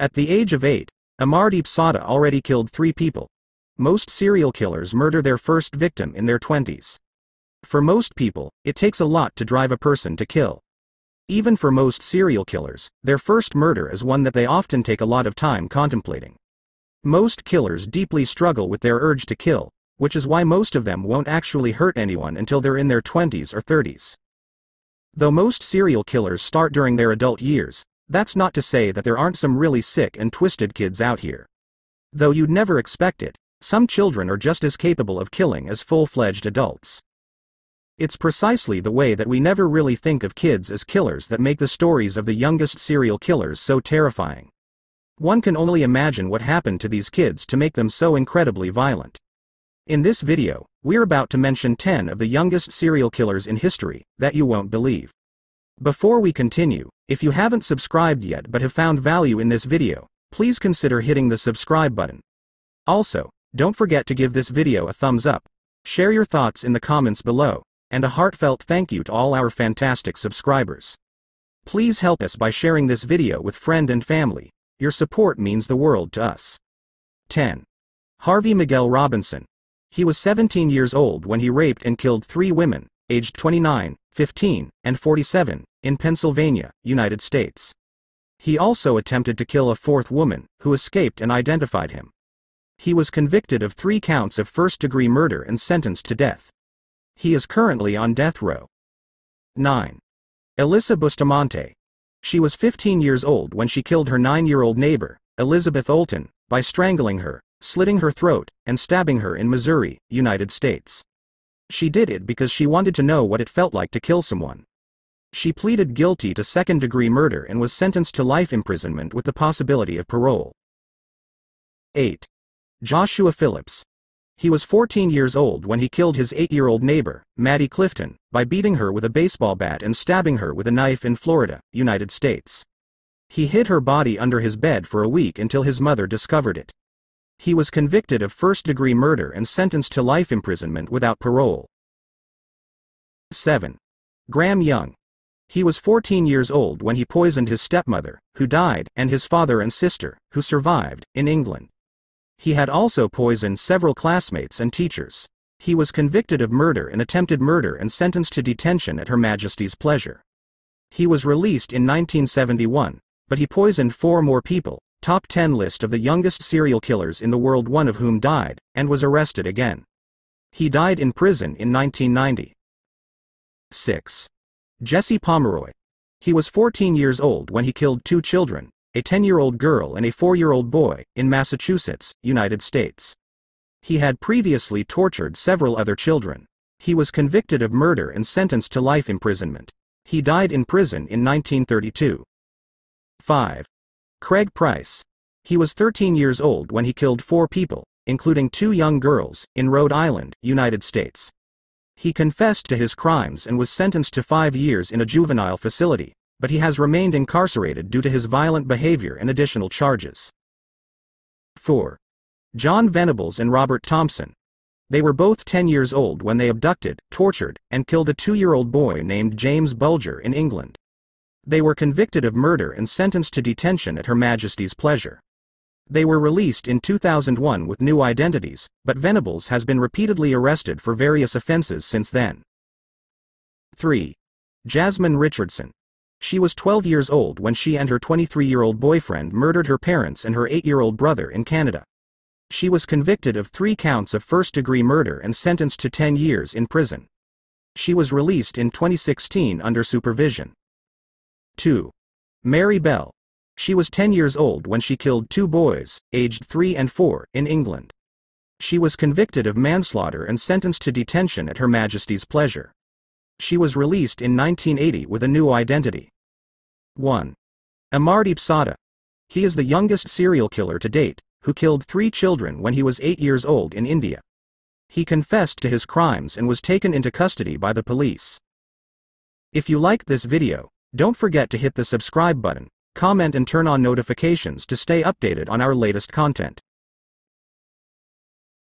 At the age of 8, Amardeep Sada already killed 3 people. Most serial killers murder their first victim in their 20s. For most people, it takes a lot to drive a person to kill. Even for most serial killers, their first murder is one that they often take a lot of time contemplating. Most killers deeply struggle with their urge to kill, which is why most of them won't actually hurt anyone until they're in their 20s or 30s. Though most serial killers start during their adult years, that's not to say that there aren't some really sick and twisted kids out here. Though you'd never expect it, some children are just as capable of killing as full-fledged adults. It's precisely the way that we never really think of kids as killers that make the stories of the youngest serial killers so terrifying. One can only imagine what happened to these kids to make them so incredibly violent. In this video, we're about to mention 10 of the youngest serial killers in history that you won't believe. Before we continue, if you haven't subscribed yet but have found value in this video, please consider hitting the subscribe button. Also, don't forget to give this video a thumbs up, share your thoughts in the comments below, and a heartfelt thank you to all our fantastic subscribers. Please help us by sharing this video with friend and family. Your support means the world to us. 10. Harvey Miguel Robinson. He was 17 years old when he raped and killed 3 women, aged 29, 15, and 47, in Pennsylvania, United States. He also attempted to kill a 4th woman, who escaped and identified him. He was convicted of 3 counts of first-degree murder and sentenced to death. He is currently on death row. 9. Elisa Bustamante. She was 15 years old when she killed her 9-year-old neighbor, Elizabeth Olton, by strangling her, slitting her throat, and stabbing her in Missouri, United States. She did it because she wanted to know what it felt like to kill someone. She pleaded guilty to second-degree murder and was sentenced to life imprisonment with the possibility of parole. 8. Joshua Phillips. He was 14 years old when he killed his 8-year-old neighbor, Maddie Clifton, by beating her with a baseball bat and stabbing her with a knife in Florida, United States. He hid her body under his bed for a week until his mother discovered it. He was convicted of first-degree murder and sentenced to life imprisonment without parole. 7. Graham Young. He was 14 years old when he poisoned his stepmother, who died, and his father and sister, who survived, in England. He had also poisoned several classmates and teachers. He was convicted of murder and attempted murder and sentenced to detention at Her Majesty's pleasure. He was released in 1971, but he poisoned 4 more people. Top 10 list of the youngest serial killers in the world, one of whom died, and was arrested again. He died in prison in 1990. 6. Jesse Pomeroy. He was 14 years old when he killed 2 children, a 10-year-old girl and a 4-year-old boy, in Massachusetts, United States. He had previously tortured several other children. He was convicted of murder and sentenced to life imprisonment. He died in prison in 1932. 5. Craig Price. He was 13 years old when he killed 4 people, including 2 young girls, in Rhode Island, United States. He confessed to his crimes and was sentenced to 5 years in a juvenile facility, but he has remained incarcerated due to his violent behavior and additional charges. 4. John Venables and Robert Thompson. They were both 10 years old when they abducted, tortured, and killed a 2-year-old boy named James Bulger in England. They were convicted of murder and sentenced to detention at Her Majesty's pleasure. They were released in 2001 with new identities, but Venables has been repeatedly arrested for various offenses since then. 3. Jasmine Richardson. She was 12 years old when she and her 23-year-old boyfriend murdered her parents and her 8-year-old brother in Canada. She was convicted of 3 counts of first-degree murder and sentenced to 10 years in prison. She was released in 2016 under supervision. 2. Mary Bell. She was 10 years old when she killed 2 boys, aged 3 and 4, in England. She was convicted of manslaughter and sentenced to detention at Her Majesty's pleasure. She was released in 1980 with a new identity. 1. Amardeep Sada. He is the youngest serial killer to date, who killed 3 children when he was 8 years old in India. He confessed to his crimes and was taken into custody by the police. If you liked this video, don't forget to hit the subscribe button, comment and turn on notifications to stay updated on our latest content.